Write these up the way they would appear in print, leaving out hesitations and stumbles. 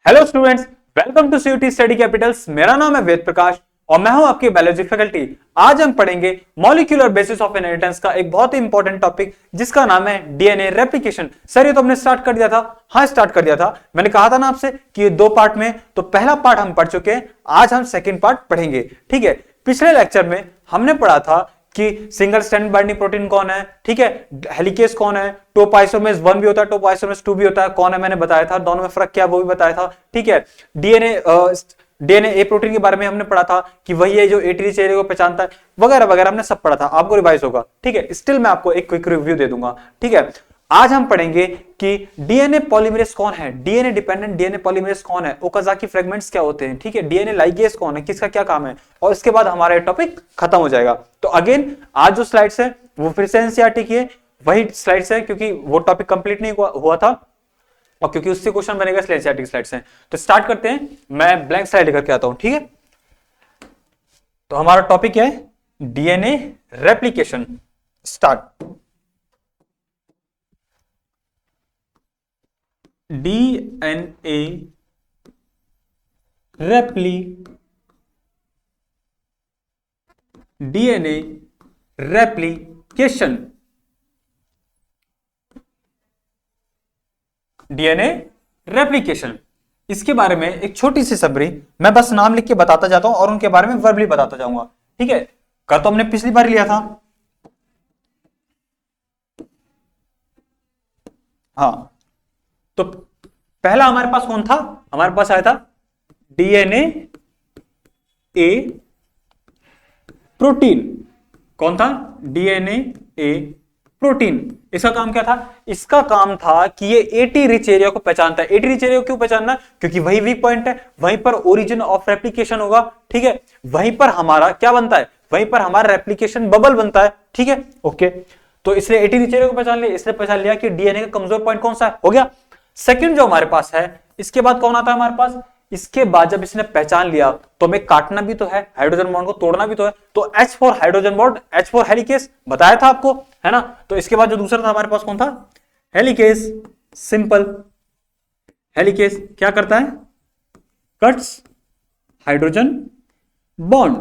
Hello students, welcome to CUT study capitals. मेरा नाम है वेद प्रकाश और मैं हूं आपकी बायोलॉजी फैकल्टी। आज हम पढ़ेंगे मॉलिक्यूलर बेसिस ऑफ इनहेरिटेंस का एक बहुत ही इंपॉर्टेंट टॉपिक जिसका नाम है डीएनए रेप्लिकेशन। सर ये तो हमने स्टार्ट कर दिया था। हाँ स्टार्ट कर दिया था। मैंने कहा था ना आपसे कि ये दो पार्ट में, तो पहला पार्ट हम पढ़ चुके हैं, आज हम सेकेंड पार्ट पढ़ेंगे। ठीक है, पिछले लेक्चर में हमने पढ़ा था कि सिंगल स्ट्रैंड बाइंडिंग प्रोटीन कौन है, ठीक है, हेलिकेस कौन है, टोपोआइसोमेरेस 1 भी होता है, टोपोआइसोमेरेस 2 भी होता है, कौन है मैंने बताया था, दोनों में फर्क क्या वो भी बताया था। ठीक है, डीएनए ए प्रोटीन के बारे में हमने पढ़ा था कि वही है जो एटीपी चेहरे को पहचानता है, वगैरह वगैरह हमने सब पढ़ा था। आपको रिवाइज होगा। ठीक है, स्टिल मैं आपको एक क्विक रिव्यू दे दूंगा। ठीक है, आज हम पढ़ेंगे कि डीएनए पॉलीमरेज कौन है, डीएनए डिपेंडेंट डीएनए पॉलीमरेज कौन है, ओकाजाकी फ्रेगमेंट्स क्या होते हैं, ठीक है, डीएनए लाइगेज कौन है, किसका क्या काम है, और इसके बाद हमारा टॉपिक खत्म हो जाएगा। तो अगेन आज जो स्लाइड्स है वो फिर से एनसीईआरटी की है, वही स्लाइड्स है क्योंकि वो टॉपिक कंप्लीट नहीं हुआ था और क्योंकि उससे क्वेश्चन बनेगा इसलिए एनसीईआरटी की स्लाइड्स हैं। तो स्टार्ट करते हैं, मैं ब्लैंक स्लाइड लेकर के आता हूं। ठीक है, तो हमारा टॉपिक है DNA replication. Start. DNA replication. DNA replication, इसके बारे में एक छोटी सी समरी मैं बस नाम लिख के बताता जाता हूं और उनके बारे में वर्बली बताता जाऊंगा। ठीक है, कर तो हमने पिछली बार लिया था। हाँ, तो पहला हमारे पास कौन था, हमारे पास आया था डीएनए ए प्रोटीन। कौन था? डीएनए ए प्रोटीन। इसका काम क्या था? इसका काम था कि ये एटी रिच एरिया को पहचानता है। एटी रिच एरिया को क्यों पहचानना? क्योंकि वही वीक पॉइंट है, वहीं पर ओरिजिन ऑफ रेप्लिकेशन होगा। ठीक है, वहीं पर हमारा क्या बनता है, वहीं पर हमारा रेप्लिकेशन बबल बनता है। ठीक है, ओके, तो इसलिए एटी रिच एरिया को पहचान लिया, इसलिए पहचान लिया कि डीएनए का कमजोर पॉइंट कौन सा है, हो गया। सेकंड जो हमारे पास है, इसके बाद कौन आता है हमारे पास? इसके बाद जब इसने पहचान लिया तो हमें काटना भी तो है, हाइड्रोजन बॉन्ड को तोड़ना भी तो है, तो H for hydrogen bond, H for helicase, बताया था आपको, है ना। तो इसके बाद जो दूसरा था हमारे पास कौन था? हेलिकेस। सिंपल, हेलिकेस क्या करता है? Cuts hydrogen bond,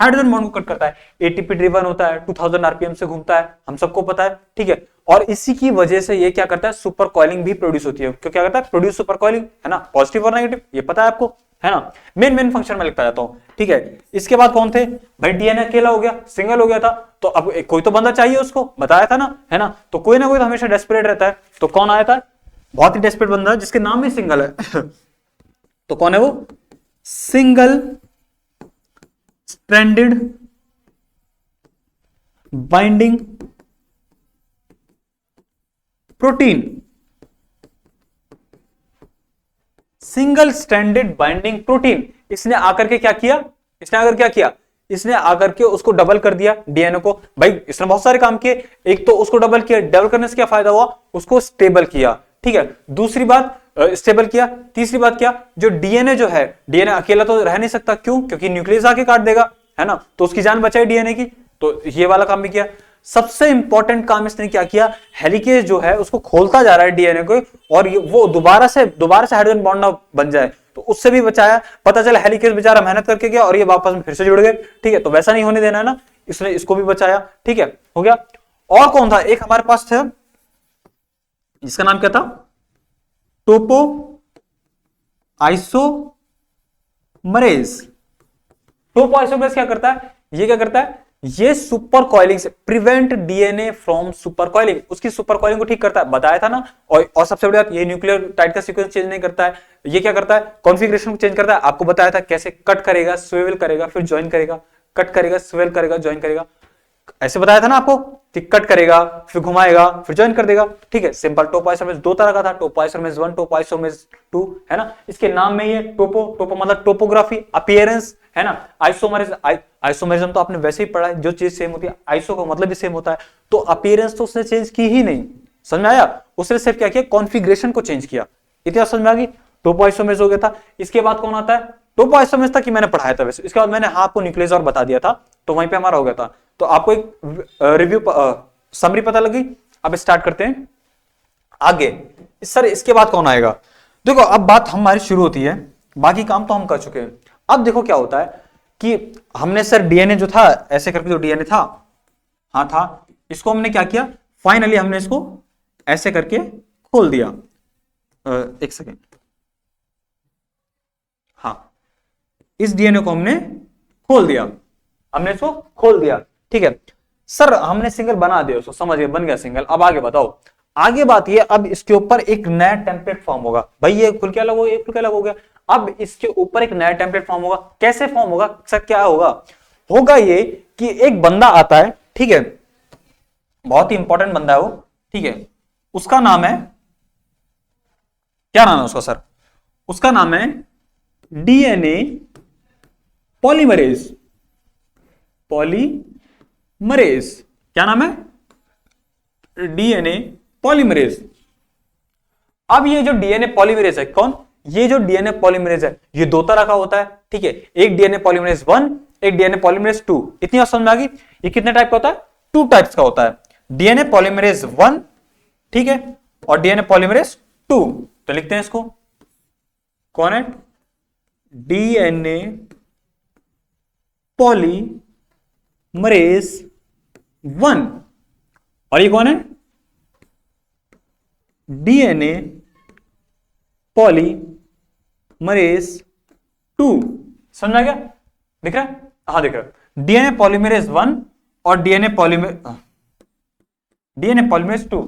hydrogen bond को कट करता है। एटीपी ड्रिवन होता है, 2000 आरपीएम से घूमता है, हम सबको पता है। ठीक है, और इसी की वजह से ये क्या करता है? सुपर कॉइलिंग भी प्रोड्यूस होती है। क्यों क्या करता है? प्रोड्यूस सुपर कॉइलिंग, है ना, पॉजिटिव और नेगेटिव, ये पता है आपको, है ना। मेन फंक्शन में लिखता जाता हूं। ठीक है, इसके बाद कौन थे भाई? डीएनए अकेला हो गया, सिंगल हो गया था, तो अब कोई तो बंदा चाहिए उसको, बताया था ना, है ना। तो कोई ना कोई तो हमेशा डेस्परेट रहता है, तो कौन आया था? बहुत ही डेस्परेट बंदा है जिसके नाम ही सिंगल है तो कौन है वो? Single stranded binding protein. Single stranded binding protein. इसने आकर के क्या किया? इसने आकर के उसको डबल कर दिया डीएनए को। भाई इसने बहुत सारे काम किए, एक तो उसको डबल किया, डबल करने से क्या फायदा हुआ? उसको स्टेबल किया। ठीक है, दूसरी बात स्टेबल किया, तीसरी बात क्या? जो डीएनए जो है, डीएनए अकेला तो रह नहीं सकता, क्यों? क्योंकि न्यूक्लियस आके काट देगा, है ना, तो उसकी जान बचाई डीएनए की, तो ये वाला काम भी किया। सबसे इंपॉर्टेंट काम इसने क्या किया? हेलिकेस जो है उसको खोलता जा रहा है डीएनए को, और वो दोबारा से हाइड्रोजन बॉन्ड ना बन जाए, तो उससे भी बचाया। पता चला हेलिकेस बेचारा मेहनत करके गया और ये वापस में फिर से जुड़ गए। ठीक है, तो वैसा नहीं होने देना है ना, इसने इसको भी बचाया। ठीक है, हो गया। और कौन था? एक हमारे पास था, इसका नाम क्या था? टोपो आइसोमरेज। टोपो आइसोमरेज क्या करता है? ये क्या करता है? ये सुपर कॉइलिंग से prevent DNA from super coiling, उसकी सुपर कॉइलिंग को ठीक करता है, बताया था ना। और सबसे बड़ी बात, ये न्यूक्लियोटाइड का सीक्वेंस चेंज नहीं करता है, ये क्या करता है? कॉन्फ़िगरेशन को चेंज करता है। आपको बताया था कैसे कट करेगा, स्विवेल करेगा, फिर ज्वाइन करेगा, कट करेगा, स्विवेल करेगा, ज्वाइन करेगा, ऐसे बताया था ना आपको कि कट करेगा, फिर घुमाएगा, फिर ज्वाइन कर देगा। ठीक है, सिंपल। टोपोआइसोमरेज दो तरह का था, टोपोआइसोमरेज 1, टोपोआइसोमरेज 2, है ना। इसके नाम में ये टोपो मतलब टोपोग्राफी, अपीयरेंस, है ना। आइसोमरिज्म तो आपने वैसे ही पढ़ा है, जो चीज सेम होती है आइसो का मतलब भी सेम होता है, तो अपीयरेंस तो उसने चेंज की ही नहीं, समझ में आया। उसने सिर्फ क्या किया? कॉन्फ़िगरेशन को चेंज किया। इतना समझ में आ गई? टोपोआइसोमरेज हो गया था। इसके बाद कौन आता है? टोपोआइसोमरेज तक कि मैंने पढ़ाया था वैसे, इसके बाद मैंने आपको न्यूक्लियस और बता दिया था, तो वहीं पे हमारा हो गया था। तो आपको एक रिव्यू समरी पता लगी। अब स्टार्ट करते हैं आगे। सर इसके बाद कौन आएगा? देखो अब बात हमारी शुरू होती है, बाकी काम तो हम कर चुके हैं। अब देखो क्या होता है कि हमने सर डीएनए जो था ऐसे करके, जो डीएनए था, हाँ था, इसको हमने क्या किया, फाइनली हमने इसको ऐसे करके खोल दिया। एक सेकेंड, हाँ, इस डीएनए को हमने खोल दिया, हमने इसको खोल दिया, ठीक है सर, हमने सिंगल बना दिया उसको, समझ गए, बन गया सिंगल। अब आगे बताओ, आगे बात ये, अब इसके ऊपर एक नया टेम्पलेट फॉर्म होगा, भाई ये खुल के अलग हो, ये खुल के अलग हो गया, अब इसके ऊपर एक नया टेम्पलेट फॉर्म होगा। कैसे फॉर्म होगा सर, क्या होगा, होगा ये कि एक बंदा आता है, ठीक है, बहुत ही इंपॉर्टेंट बंदा है वो, ठीक है, उसका नाम है, क्या नाम है उसका सर, उसका नाम है डीएनए पॉलीमरेज, पॉलीमरेज, क्या नाम है, डीएनए पॉलीमरेज। अब ये जो डीएनए पॉलीमरेज है कौन, ये जो डीएनए पॉलीमरेज है ये दो तरह का होता है, ठीक है, एक डीएनए पॉलीमरेज 1, एक डीएनए पॉलीमरेज 2। इतनी बात समझ में आ गई, ये कितने टाइप का होता है, 2 टाइप्स का होता है, डीएनए पॉलीमरेज 1, ठीक है, और डीएनए पॉलीमरेज 2। तो लिखते हैं इसको, कौन है, डीएनए पॉलीमरेज 1, और ये कौन है, डीएनए पॉलीमरेज 2। समझ आ गया, दिख रहा है, हाँ दिख रहा है, डीएनए पॉलीमरेज 1 और डीएनए पॉलीमरेज 2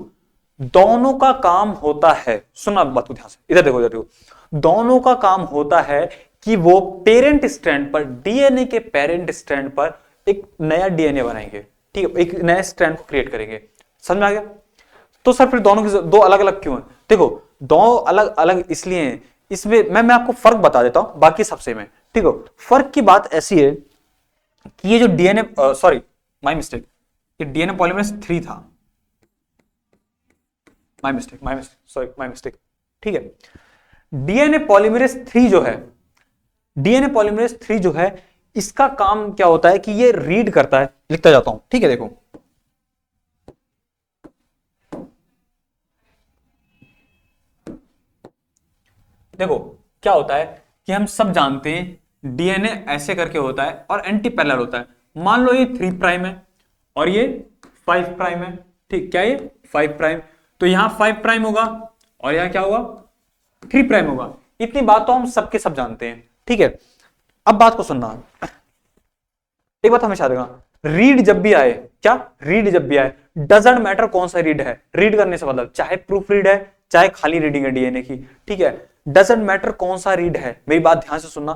दोनों का काम होता है, सुना बात को ध्यान से, इधर देखो, इधर देखो, दोनों का काम होता है कि वो पेरेंट स्ट्रैंड पर, डीएनए के पेरेंट स्ट्रैंड पर एक नया डीएनए बनाएंगे, ठीक है, एक नया स्ट्रैंड को क्रिएट करेंगे। समझ में आ गया, तो सर फिर दोनों की दो अलग अलग क्यों है, देखो दो अलग अलग इसलिए हैं, इसमें मैं आपको फर्क बता देता हूं, बाकी सबसे में, ठीक है, फर्क की बात ऐसी है कि ये जो डीएनए, सॉरी माय मिस्टेक, ये डीएनए पॉलीमरेज 3 था, my mistake, sorry my mistake, ठीक है, डीएनए पॉलीमरेज 3 जो है, डीएनए पॉलीमरेज 3 जो है, इसका काम क्या होता है कि ये रीड करता है, लिखता जाता हूं, ठीक है, देखो देखो क्या होता है कि हम सब जानते हैं डीएनए ऐसे करके होता है और एंटी पैरेलल होता है। मान लो ये 3 प्राइम है और ये 5 प्राइम है, ठीक, क्या ये 5 प्राइम, तो यहां 5 प्राइम होगा और यहां क्या होगा, 3 प्राइम होगा। इतनी बात तो हम सबके सब जानते हैं, ठीक है। अब बात को सुनना, एक बात हमेशा देगा, रीड जब भी आए, क्या रीड जब भी आए, डजेंट मैटर कौन सा रीड है, रीड करने से मतलब चाहे प्रूफ रीड है चाहे खाली रीडिंग है डीएनए की, ठीक है, डजेंट मैटर कौन सा रीड है, मेरी बात ध्यान से सुनना,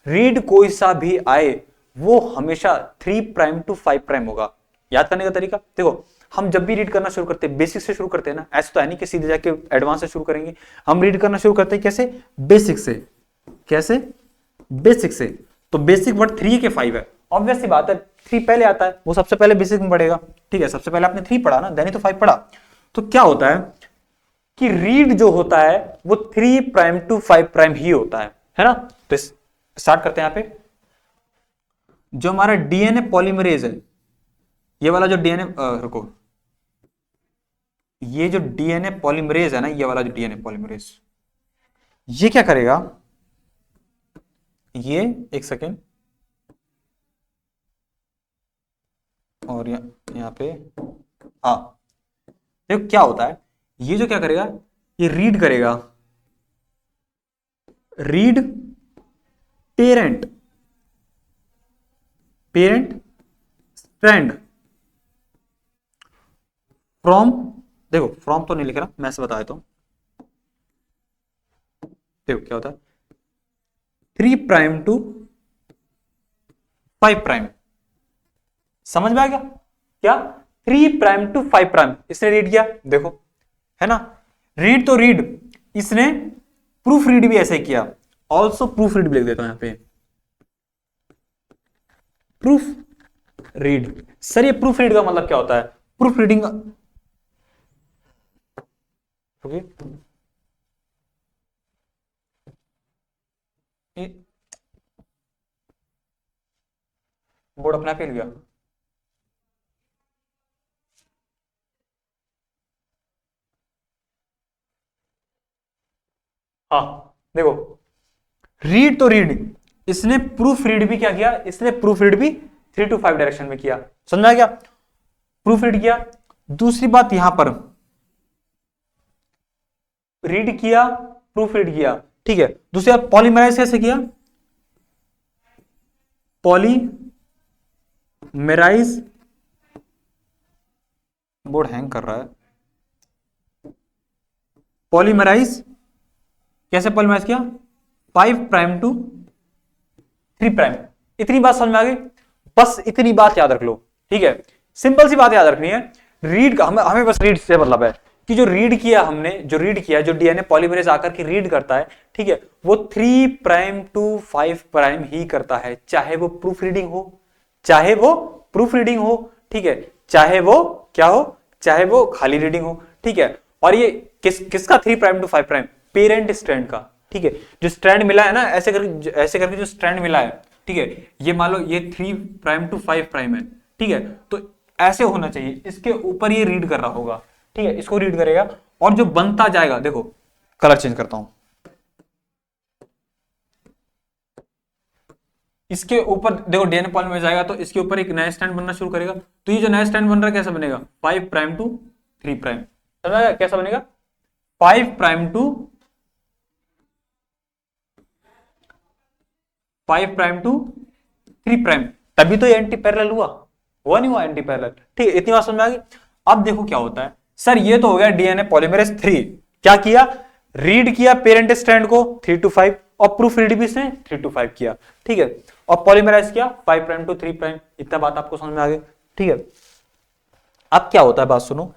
रीड कोई सा भी आए वो हमेशा 3 प्राइम टू 5 प्राइम होगा। याद करने का तरीका देखो, हम जब भी रीड करना शुरू करते हैं बेसिक से शुरू करते हैं ना, ऐसा तो है नहीं कि सीधे जाके एडवांस से शुरू करेंगे, हम रीड करना शुरू करते हैं कैसे, बेसिक से, कैसे, बेसिक से, तो बेसिक वर्ड 3 के 5 है, ऑब्वियस सी बात है 3 पहले आता है, वो सबसे पहले बेसिक में पढ़ेगा, ठीक है, सबसे पहले आपने 3 पढ़ा ना, देन ही तो 5 पढ़ा। तो क्या होता है कि रीड जो होता है वो 3 प्राइम टू 5 प्राइम ही होता है ना। तो स्टार्ट करते हैं यहां पे, जो हमारा डीएनए पॉलीमरेज है, ये वाला जो डीएनए, रुको, ये जो डीएनए पॉलीमरेज है ना, ये वाला जो डीएनए पॉलीमरेज, ये क्या करेगा, ये एक सेकेंड, और यहाँ पे, हाँ देखो क्या होता है, ये जो क्या करेगा, ये रीड करेगा, read parent, parent strand from, देखो फ्रॉम तो नहीं लिख रहा मैं, ऐसे बता देता हूं, देखो क्या होता है 3 प्राइम टू 5 प्राइम, समझ में आ गया क्या, 3 प्राइम टू 5 प्राइम इसने रीड किया, देखो है ना, रीड तो रीड, इसने प्रूफ रीड भी ऐसे किया, ऑल्सो प्रूफ रीड भी लिख देता हूं यहां पे, प्रूफ रीड। सर ये प्रूफ रीड का मतलब क्या होता है, प्रूफ रीडिंग, ओके बोर्ड अपना पे लिया, हाँ देखो, रीड तो रीड, इसने प्रूफ रीड भी क्या किया, इसने प्रूफ रीड भी 3 to 5 डायरेक्शन में किया, समझा क्या, प्रूफ रीड किया। दूसरी बात यहां पर रीड किया, प्रूफ रीड किया, ठीक है। दूसरी बात पॉलीमराइज कैसे किया, पॉलीमेराइज, बोर्ड हैंग कर रहा है, पॉलीमराइज कैसे पॉलीमराइज किया, 5 प्राइम टू 3 प्राइम। इतनी बात समझ में आ गई, बस इतनी बात याद रख लो, ठीक है, सिंपल सी बात याद रखनी है। रीड का हमें बस रीड से मतलब है कि जो रीड किया हमने, जो रीड किया, जो डीएनए पॉलीमरेज आकर के रीड करता है, ठीक है, वो 3 प्राइम टू 5 प्राइम ही करता है, चाहे वो प्रूफ रीडिंग हो, चाहे वो प्रूफ रीडिंग हो, ठीक है, चाहे वो क्या हो, चाहे वो खाली रीडिंग हो, ठीक है। और ये किसका 3 prime to 5 prime, parent strand का, ठीक है, जो स्ट्रैंड मिला है ना, ऐसे करके जो स्ट्रैंड मिला है, ठीक है, ये मान लो ये 3 प्राइम टू 5 प्राइम है, ठीक है, तो ऐसे होना चाहिए, इसके ऊपर ये रीड कर रहा होगा, ठीक है, इसको रीड करेगा और जो बनता जाएगा, देखो कलर चेंज करता हूं, इसके ऊपर देखो डीएनए पॉलीमरेज जाएगा तो इसके ऊपर एक नया स्ट्रैंड बनना शुरू करेगा, तो ये जो नया स्ट्रैंड बन रहा है कैसा बनेगा, 5 प्राइम टू 3 प्राइम, समझा कैसा बनेगा, 5 प्राइम टू 3 प्राइम, तभी तो ये एंटी पैरेलल हुआ नहीं हुआ एंटी पैरेलल, ठीक है, इतनी बात समझ में आ गई। अब देखो क्या होता है, सर ये तो हो गया डीएनए पॉलीमरेज 3, क्या किया, रीड किया पेरेंट स्ट्रैंड को 3 to 5 और प्रूफ रीड भी इसने 3 to 5 किया, ठीक है, और पॉलीमराइज किया 5 प्राइम टू 3 प्राइम, इतना बात आपको समझ में आ गई, ठीक है। अब क्या होता है, बात सुनो,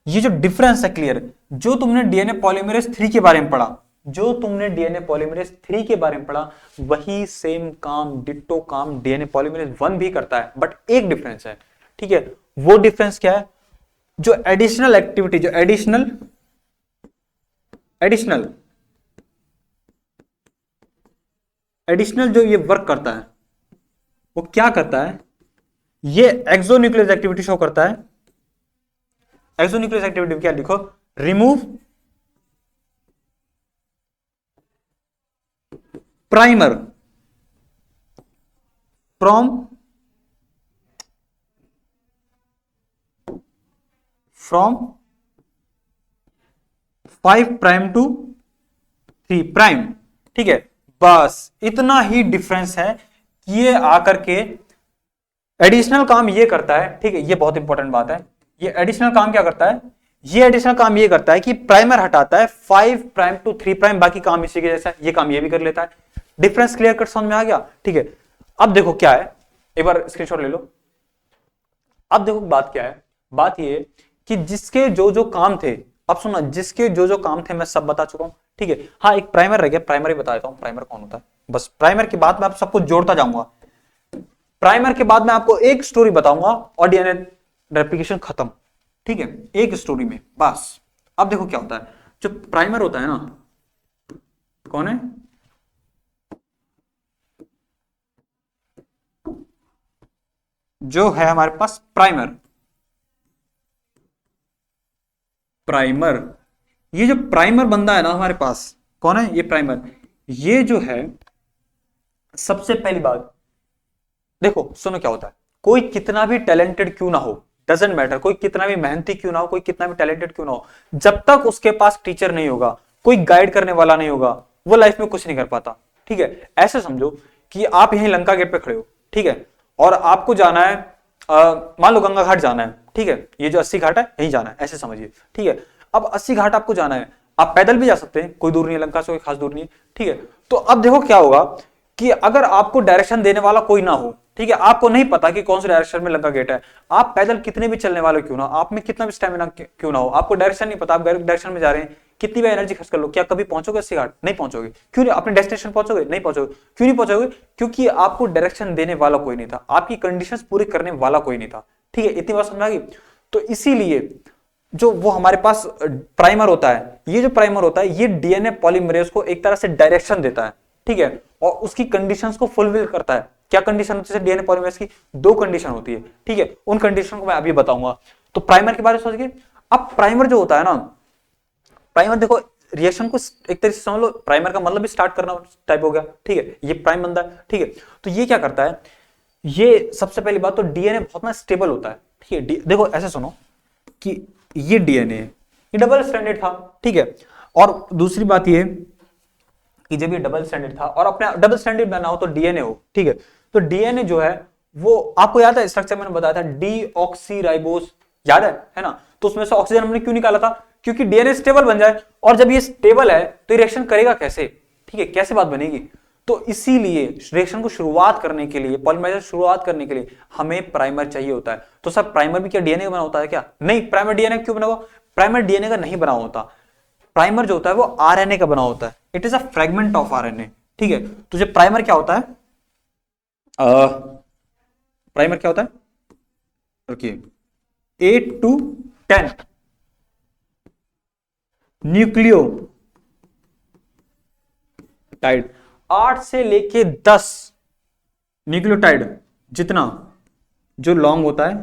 ये जो डिफरेंस है क्लियर, जो तुमने डीएनए पॉलीमरेज 3 के बारे में पढ़ा, जो तुमने डीएनए पॉलीमरेज 3 के बारे में पढ़ा, वही सेम काम, डिट्टो काम डीएनए पॉलीमरेज 1 भी करता है, बट एक डिफरेंस है, ठीक है, वो डिफरेंस क्या है, जो एडिशनल एक्टिविटी, जो एडिशनल जो ये वर्क करता है, वो क्या करता है, ये एक्सोन्यूक्लियस एक्टिविटी शो करता है। एक्सोन्यूक्लियस एक्टिविटी क्या लिखो, remove primer from 5 prime to 3 prime, ठीक है, बस इतना ही डिफरेंस है कि ये आकर के एडिशनल काम ये करता है, ठीक है, ये बहुत इंपॉर्टेंट बात है, ये एडिशनल काम क्या करता है, ये एडिशनल काम ये करता है कि प्राइमर हटाता है 5 प्राइम टू 3 प्राइम, बाकी काम इसी के जैसा, ये काम ये भी कर लेता है। डिफरेंस क्लियर कट समझ में आ गया, ठीक है। अब देखो क्या है, एक बार स्क्रीनशॉट ले लो। अब देखो बात क्या है, बात ये कि जिसके जो जो काम थे, अब सुनो, जिसके जो जो काम थे मैं सब बता चुका हूं, ठीक है। हाँ एक प्राइमर रह गया, प्राइमर ही बता देता हूं, प्राइमर कौन होता है, बस प्राइमर के बाद मैं आप सबको जोड़ता जाऊंगा, प्राइमर के बाद मैं आपको एक स्टोरी बताऊंगा और डीएनए रेप्लिकेशन खत्म, ठीक है, एक स्टोरी में बस। अब देखो क्या होता है, जो प्राइमर होता है ना, कौन है, जो है हमारे पास प्राइमर, ये जो प्राइमर बंदा है ना हमारे पास, कौन है ये प्राइमर, ये जो है सबसे पहली बात देखो सुनो क्या होता है, कोई कितना भी टैलेंटेड क्यों ना हो, डजेंट मैटर, कोई कितना भी मेहनती क्यों ना हो, कोई कितना भी टैलेंटेड क्यों ना हो, जब तक उसके पास टीचर नहीं होगा, कोई गाइड करने वाला नहीं होगा, वो लाइफ में कुछ नहीं कर पाता, ठीक है। ऐसे समझो कि आप यहीं लंका गेट पे खड़े हो, ठीक है, और आपको जाना है, मान लो गंगा घाट जाना है, ठीक है, ये जो 80 घाट है यहीं जाना है, ऐसे समझिए, ठीक है। अब 80 घाट आपको जाना है, आप पैदल भी जा सकते हैं, कोई दूर नहीं है लंका से, कोई खास दूर नहीं है, ठीक है। तो अब देखो क्या होगा कि अगर आपको डायरेक्शन देने वाला कोई ना हो, ठीक है, आपको नहीं पता कि कौन से डायरेक्शन में लंका गेट है, आप पैदल कितने भी चलने वाले क्यों ना, आप में कितना भी स्टेमिना क्यों ना हो, आपको डायरेक्शन नहीं पता, आप गलत डायरेक्शन में जा रहे हैं, कितनी भी एनर्जी खर्च कर लो, क्या कभी पहुंचोगे 80 घाट, नहीं पहुंचोगे, क्यों नहीं, अपने डेस्टिनेशन पहुंचोगे, नहीं पहुंचोगे, क्यों नहीं पहुंचोगे, क्योंकि आपको डायरेक्शन देने वाला कोई नहीं था, आपकी कंडीशंस पूरी करने वाला कोई नहीं था, ठीक है, इतनी बात समझ आ गई। तो इसीलिए जो वो हमारे पास प्राइमर होता है, ये जो प्राइमर होता है ये डीएनए पॉलीमरेज को एक तरह से डायरेक्शन देता है, ठीक है, और उसकी कंडीशंस को फुलफिल करता है। क्या कंडीशन होती है डीएनए पॉलीमरेज की, 2 कंडीशन होती है, ठीक है, उन कंडीशन को मैं अभी बताऊंगा। तो प्राइमर के बारे में सोच के, अब प्राइमर जो होता है ना, प्राइमर देखो रिएक्शन को एक तरीके से समझ लो, प्राइमर का मतलब भी स्टार्ट करना टाइप हो गया, ठीक है, ये प्राइम बंदा है, ठीक है। तो ये क्या करता है, ये सबसे पहली बात तो डीएनए बहुत ना स्टेबल होता है, ठीक है। देखो ऐसे सुनो कि ये डीएनए ये डबल स्ट्रैंडेड था, ठीक है। और दूसरी बात ये कि जब ये डबल स्ट्रैंडेड था, और अपने डबल स्ट्रैंडेड बना हो तो डीएनए हो, ठीक है। तो डीएनए जो है वो आपको याद है स्ट्रक्चर मैंने बताया था, डीऑक्सीराइबोस, याद है ना। तो उसमें से ऑक्सीजन हमने क्यों निकाला था, क्योंकि डीएनए स्टेबल बन जाए, और जब ये स्टेबल है तो रिएक्शन करेगा कैसे, ठीक है, कैसे बात बनेगी। तो इसीलिए रिएक्शन को शुरुआत करने के लिए, पॉलीमराइजेशन शुरुआत करने के लिए हमें प्राइमर चाहिए होता है। तो सर प्राइमर भी क्या डीएनए का बना होता है क्या, नहीं, प्राइमर डीएनए क्यों बना हुआ, प्राइमर डीएनए का नहीं बना होता, प्राइमर जो होता है वो आरएनए का बना होता है, it is a fragment of RNA, ठीक है। तो जो प्राइमर क्या होता है, प्राइमर क्या होता है, ओके, 8 to 10 न्यूक्लियोटाइड, 8 से लेके 10 न्यूक्लियोटाइड जितना जो लॉन्ग होता है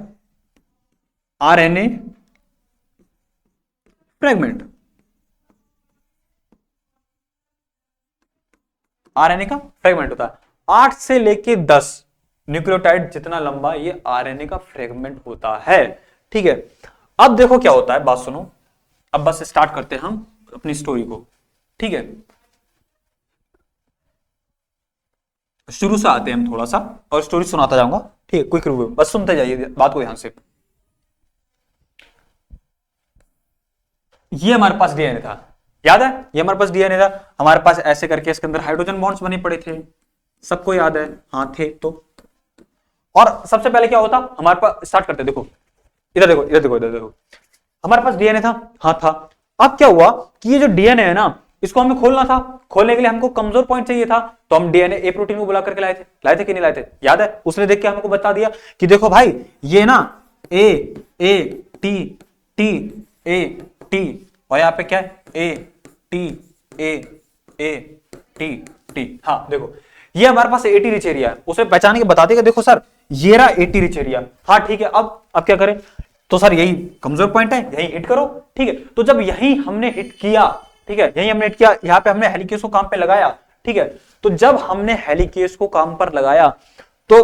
आरएनए फ्रेगमेंट, आरएनए का फ्रेगमेंट होता है, 8 से लेके 10 न्यूक्लियोटाइड जितना लंबा ये आरएनए का फ्रेगमेंट होता है, ठीक है। अब देखो क्या होता है, बात सुनो, अब बस स्टार्ट करते हैं हम अपनी स्टोरी को, ठीक है। शुरू से आते हैं हम थोड़ा सा, और स्टोरी सुनाता जाऊंगा, ठीक है, क्विक रिव्यू, बस सुनते जाइए बात को ध्यान से। ये हमारे पास डीएनए था, याद है, ये हमारे पास डीएनए था, हमारे पास ऐसे करके इसके अंदर हाइड्रोजन बॉन्ड्स बने पड़े थे, सबको याद है, हाँ थे तो। और सबसे पहले क्या होता, हमारे पास स्टार्ट करते, देखो इधर देखो, इधर देखो, इधर देखो, हमारे पास डीएनए था, हाँ था। अब क्या हुआ कि ये जो डीएनए है ना, इसको हमें खोलना था, खोलने के लिए हमको कमजोर पॉइंट चाहिए था, तो हम डीएनए ए प्रोटीन को बुला करके लाए थे कि नहीं लाए थे, याद है, उसने देख के हमको बता दिया कि देखो भाई ये ना A A T T A T, और यहाँ पे क्या है A T A A T T, हाँ देखो ये हमारे पास एटी रिच एरिया है, उसे पहचान के बता देगा, देखो सर ये रहा एटी रिच एरिया, हाँ ठीक है। अब क्या करें, तो सर यही कमजोर पॉइंट है, यही हिट करो, ठीक है। तो जब यही हमने हिट किया, ठीक है, यही हमने हिट किया, यहाँ पे हमने हेलिकेस को काम पे लगाया, ठीक है। तो जब हमने हेलिकेस को काम पर लगाया तो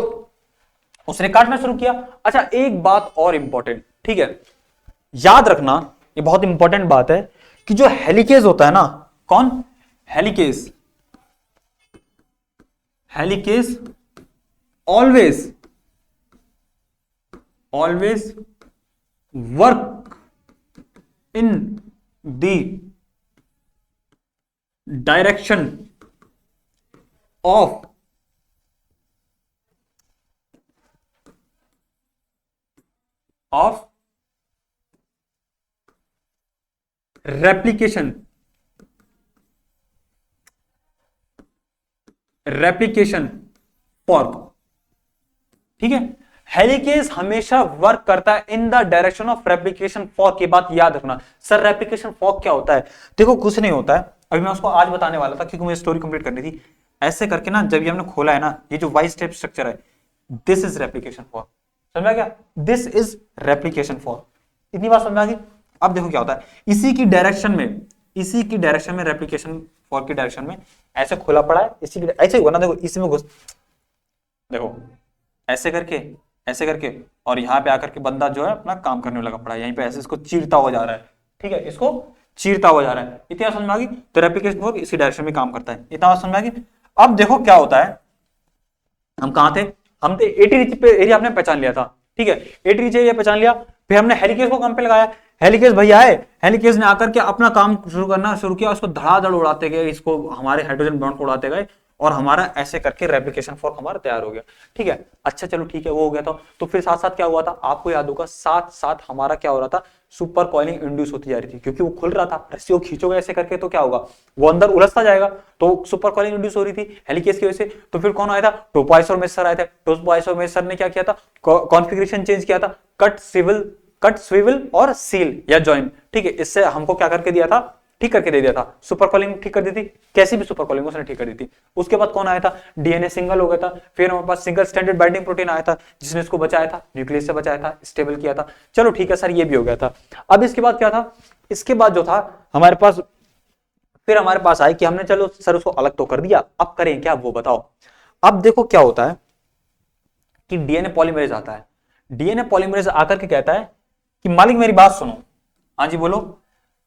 उसने काटना शुरू किया। अच्छा एक बात और इंपॉर्टेंट, ठीक है, याद रखना, ये बहुत इंपॉर्टेंट बात है कि जो हेलिकेस होता है ना, कौन, helicase, helicase always work in the direction of replication fork, ठीक है। हेलिकेस हमेशा वर्क करता है in the direction of replication fork, की बात याद रखना। सर रेप्लिकेशन फॉर्क क्या होता है, देखो कुछ नहीं होता है, अभी मैं उसको आज बताने वाला था क्योंकि मुझे स्टोरी कंप्लीट करनी थी। ऐसे करके ना जब ये हमने खोला है ना, ये जो वाई स्टेप स्ट्रक्चर है, दिस इज रेप्लिकेशन फॉर्क, समझ गया, दिस इज रेप्लिकेशन फॉर्क, इतनी बात समझ आ गई। अब देखो क्या होता है, इसी की डायरेक्शन में रेप्लिकेशन फॉर्क की डायरेक्शन में ऐसे खुला पड़ा है, इसी की ऐसे हुआ ना, देखो इसी में घुस, देखो ऐसे करके और यहां पे आकर के बंदा जो है अपना काम करने लगा पड़ा है, यहीं पे ऐसे इसको चीरता हुआ जा रहा है, ठीक है, इसको चीरता हुआ जा रहा है, इतना समझ में आ गई। तो रेप्लिकेशन फॉर्क इसी डायरेक्शन में काम करता है, इतना समझ में आ गई। अब देखो क्या होता है, हम कहां थे, हम थे 80 रिच एरिया हमने पहचान लिया था, ठीक है, 80 रिच एरिया पहचान लिया, फिर हमने हेलिकेस को काम पे लगाया, हेलिकेस भैया आए, हेलिकेस ने आकर के अपना काम शुरू किया, उसको धड़ाधड़ उड़ाते गए, इसको हमारे हाइड्रोजन बॉन्ड को उड़ाते गए, और हमारा ऐसे करके रेप्लिकेशन फॉर्क हमारा तैयार हो गया, ठीक है। अच्छा चलो ठीक है, वो हो गया था। तो फिर साथ साथ क्या हुआ था, आपको याद होगा, साथ साथ हमारा क्या हो रहा था, सुपर कॉइलिंग इंड्यूस होती जा रही थी, क्योंकि वो खुल रहा था, रस्सी को खींचोगे ऐसे करके तो क्या होगा, वो अंदर उलझता जाएगा, तो सुपर कॉइलिंग इंड्यूस हो रही थी हेलिकेस की वजह से। तो फिर कौन आया था, टोपोइसोमेर आए थे, टोपोइसोमेर ने क्या किया था, कॉन्फ़िगरेशन चेंज किया था, कट स्विवल और सील या जॉइन, ठीक है, इससे हमको क्या करके दिया था, ठीक करके दे दिया था, सुपर कॉलिंग ठीक कर दी थी, कैसी भी सुपर कॉलिंग उसने ठीक कर दी थी। उसके बाद कौन आया था, डीएनए सिंगल हो गया था, फिर हमारे पास सिंगल स्टैंडर्ड बाइंडिंग प्रोटीन आया था, जिसने इसको बचाया था, न्यूक्लियस से बचाया था, स्टेबल किया था। चलो ठीक है सर, ये भी हो गया था। अब इसके बाद क्या था, इसके बाद जो था हमारे पास फिर हमारे पास आए कि हमने चलो सर उसको अलग तो कर दिया, अब करें क्या वो बताओ। अब देखो क्या होता है कि डीएनए पॉलीमरेज आता है। डीएनए पॉलीमरेज आकर के कहता है कि मालिक मेरी बात सुनो। हाँ जी बोलो।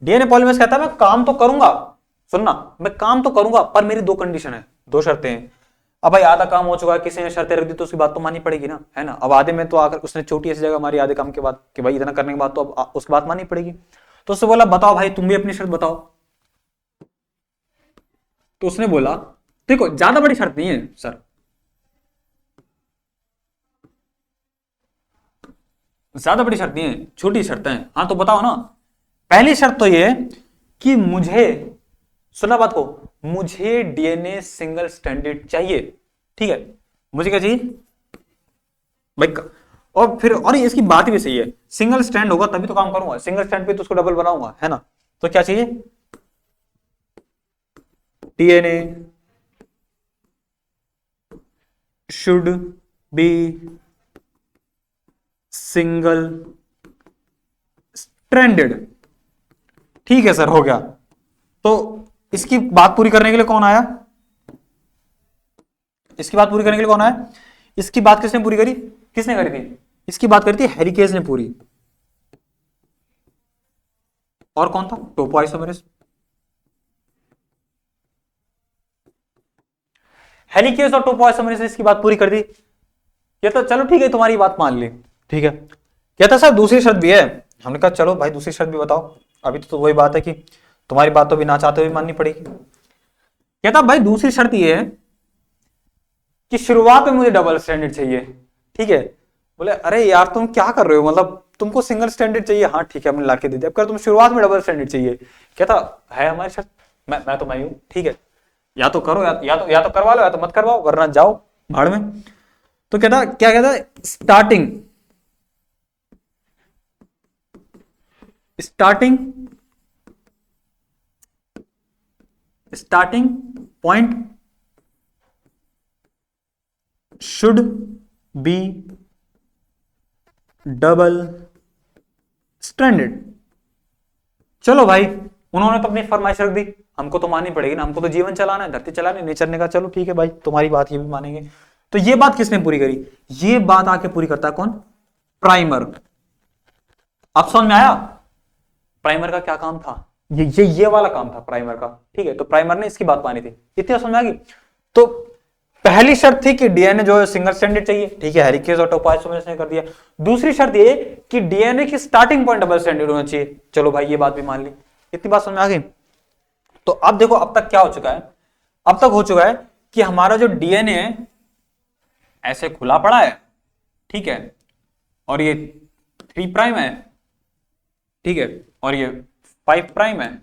डीएनए पॉलीमरेज कहता है मैं काम तो करूंगा, सुनना, मैं काम तो करूंगा पर मेरी दो कंडीशन है, दो शर्तें हैं। अब भाई आधा काम हो चुका है, किसी ने शर्तें रख दी तो उसकी बात तो माननी पड़ेगी ना, है ना। अब आधे में तो आकर उसने छोटी ऐसी जगह हमारी आधे काम के बाद कि भाई इतना करने के बाद तो अब उसकी बात माननी पड़ेगी। तो उसने बोला बताओ भाई तुम भी अपनी शर्त बताओ। तो उसने बोला देखो ज्यादा बड़ी शर्त नहीं है सर, ज्यादा बड़ी शर्त नहीं है, छोटी शर्तें हैं। हाँ तो बताओ ना। पहली शर्त तो ये कि मुझे, सुना बात को, मुझे डीएनए सिंगल स्ट्रैंडेड चाहिए, ठीक है। मुझे क्या चाहिए भाई और फिर और इसकी बात भी सही है, सिंगल स्टैंड होगा तभी तो काम करूंगा, सिंगल स्टैंड पे तो उसको डबल बनाऊंगा, है ना। तो क्या चाहिए, DNA should be single stranded. ठीक है सर हो गया। तो इसकी बात पूरी करने के लिए कौन आया, इसकी बात पूरी करने के लिए कौन आया, इसकी बात किसने पूरी करी, किसने करी थी, इसकी बात करी थी हेरिकेज ने पूरी। और कौन था, टोपोआइसोमेरेज। हेलिकेज और टोपोआइसोमेरेज ने इसकी बात पूरी कर दी। ये तो चलो ठीक है तुम्हारी बात मान ली, ठीक है। कहता सर दूसरी शर्त भी है। हमने कहा चलो भाई दूसरी शर्त भी बताओ। अभी तो वही बात है कि तुम्हारी बात तो भी ना चाहते हुए माननी पड़ेगी। कहता भाई दूसरी शर्त ये है कि शुरुआत में मुझे डबल स्टैंडर्ड चाहिए, ठीक है। बोले अरे यार तुम क्या कर रहे हो, मतलब तुमको सिंगल स्टैंडर्ड चाहिए, हाँ ठीक है हमने लाके दे दिया, अब कर तुम शुरुआत में डबल स्टैंडर्ड चाहिए। कहता है हमारी शर्त, मैं तो मैं हूं, ठीक है, या तो करो या तो करवा लो या तो मत करवाओ, वरना जाओ भाड़ में। तो कहता क्या कहता, starting starting point should be double standard. चलो भाई उन्होंने तो अपनी फरमाइश रख दी, हमको तो माननी पड़ेगी ना, हमको तो जीवन चलाना है, धरती चलानी, नेचर ने कहा चलो ठीक है भाई तुम्हारी बात ये भी मानेंगे। तो ये बात किसने पूरी करी, ये बात आके पूरी करता है कौन, प्राइमर। अब समझ में आया प्राइमर का क्या काम था, ये वाला काम था प्राइमर का, ठीक है। तो प्राइमर ने इसकी बात मानी थी, इतनी समझ में आ गई। तो पहली शर्त थी कि डीएनए जो है सिंगल स्टैंडर्ड चाहिए, ठीक है, हेरिकेज और टोपोआइसोमेरेज ने कर दिया। दूसरी शर्त ये कि डीएनए की स्टार्टिंग पॉइंट डबल स्टैंडर्ड होना चाहिए, चलो भाई ये बात भी मान ली, इतनी बात समझ में आ गई। तो अब देखो अब तक क्या हो चुका है, अब तक हो चुका है कि हमारा जो डीएनए है ऐसे खुला पड़ा है, ठीक है, और ये 3 प्राइम है, ठीक है, और ये 5 प्राइम है,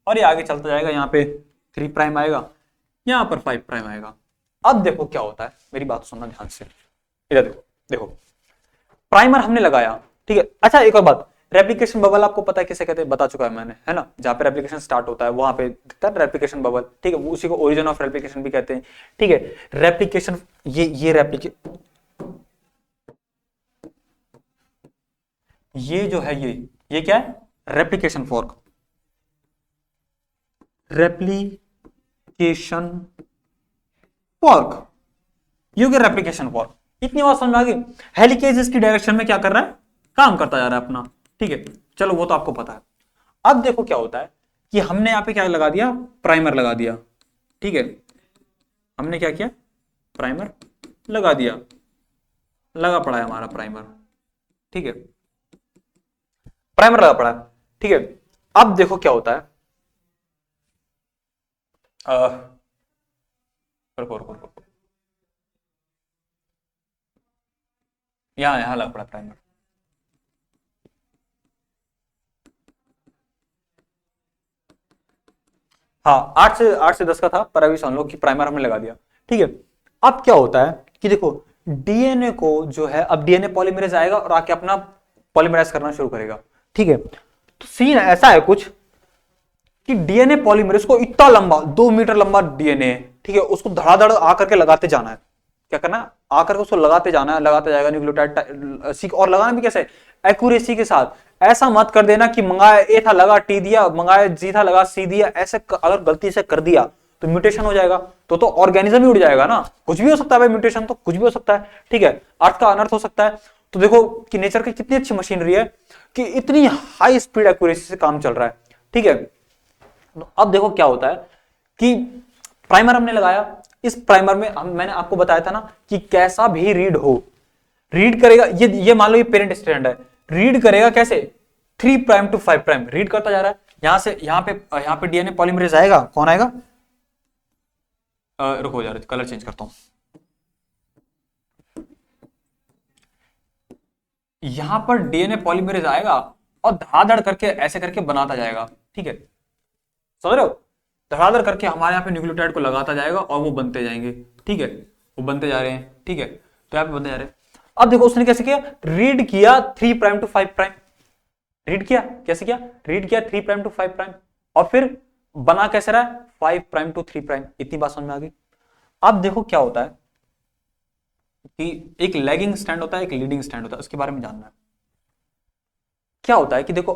और ये आगे चलता जाएगा, यहां पे 3 प्राइम आएगा, यहां पर 5 प्राइम आएगा। अब देखो क्या होता है, मेरी बात सुनना ध्यान से, इधर देखो, देखो प्राइमर हमने लगाया, ठीक है। अच्छा एक और बात, रेप्लिकेशन बबल आपको पता है किसे कहते हैं, बता चुका है मैंने, है ना, जहां पे रेप्लिकेशन स्टार्ट होता है वहां पे दिखता है रेप्लिकेशन बबल, ठीक है, उसी को ओरिजिन ऑफ रेप्लिकेशन भी कहते हैं, ठीक है। रेप्लिकेशन ये रेप्लिकेशन, ये जो है ये क्या है, रेप्लिकेशन फॉर्क, रेप्लिकेशन फॉर्क, ये हो गया रेप्लिकेशन फॉर्क। इतनी बात समझ में आ गई। हेलिकेज इसकी डायरेक्शन में क्या कर रहा है, काम करता जा रहा है अपना, ठीक है, चलो वो तो आपको पता है। अब देखो क्या होता है कि हमने यहां पे क्या लगा दिया, प्राइमर लगा दिया, ठीक है, हमने क्या किया, प्राइमर लगा दिया, लगा पड़ा है हमारा प्राइमर, ठीक है, प्राइमर लगा पड़ा है, ठीक है। अब देखो क्या होता है, यहां लगा पड़ा प्राइमर, हाँ 8 से 10 का था, पर अभी समझ लो कि प्राइमर हमने लगा दिया, ठीक है। अब क्या होता है कि देखो डीएनए को जो है, अब डीएनए पॉलीमरेज आएगा और आके अपना पॉलीमराइज करना शुरू करेगा, ठीक है। तो सीन ऐसा है कुछ कि डीएनए पॉलीमरेज को इतना लंबा 2 मीटर लंबा डीएनए, ठीक है, उसको धड़ाधड़ आकर के लगाते जाना है, क्या करना है, आकर के उसको लगाते जाना है, लगाते जाएगा न्यूक्लियोटाइड, और लगाना भी कैसे, एक्यूरेसी के साथ। ऐसा मत कर देना कि मंगाया ए था लगा टी दिया, मंगाया जी था लगा सी दिया, ऐसे अगर गलती से कर दिया तो म्यूटेशन हो जाएगा, तो ऑर्गेनिज्म ही उड़ जाएगा ना। कुछ भी हो सकता है भाई, म्यूटेशन तो कुछ भी हो सकता है, ठीक है, अर्थ का अनर्थ हो सकता है। तो देखो कि नेचर की कितनी अच्छी मशीनरी है कि इतनी हाई स्पीड एक्यूरेसी से काम चल रहा है, ठीक है। तो अब देखो क्या होता है कि प्राइमर हमने लगाया, इस प्राइमर में मैंने आपको बताया था ना कि कैसा भी रीड हो, रीड करेगा, ये मान लो ये पेरेंट स्ट्रैंड है, रीड करेगा कैसे, 3 प्राइम टू 5 प्राइम रीड करता जा रहा है। यहां से यहां पे डीएनए पॉलीमरेज आएगा, कौन आएगा, रुको यार कलर चेंज करता हूं, यहां पर डीएनए पॉलीमरेज आएगा और धड़ाधड़ करके ऐसे करके बनाता जाएगा, ठीक है, समझ रहे हो, धड़ाधड़ करके हमारे यहाँ पे न्यूक्लियोटाइड को लगाता जाएगा और वो बनते जाएंगे, ठीक है, वो बनते जा रहे हैं, ठीक है, तो यहाँ पे बनते जा रहे हैं। अब देखो उसने कैसे किया, रीड किया 3 प्राइम टू 5 प्राइम, रीड किया, कैसे किया, रीड किया 3 प्राइम टू 5 प्राइम, और फिर बना कैसे रहा है, 5 प्राइम टू 3 प्राइम। इतनी बात समझ में आ गई। अब देखो क्या होता है कि एक लैगिंग स्टैंड होता है, एक लीडिंग स्टैंड होता है, उसके बारे में जानना है। क्या होता है कि देखो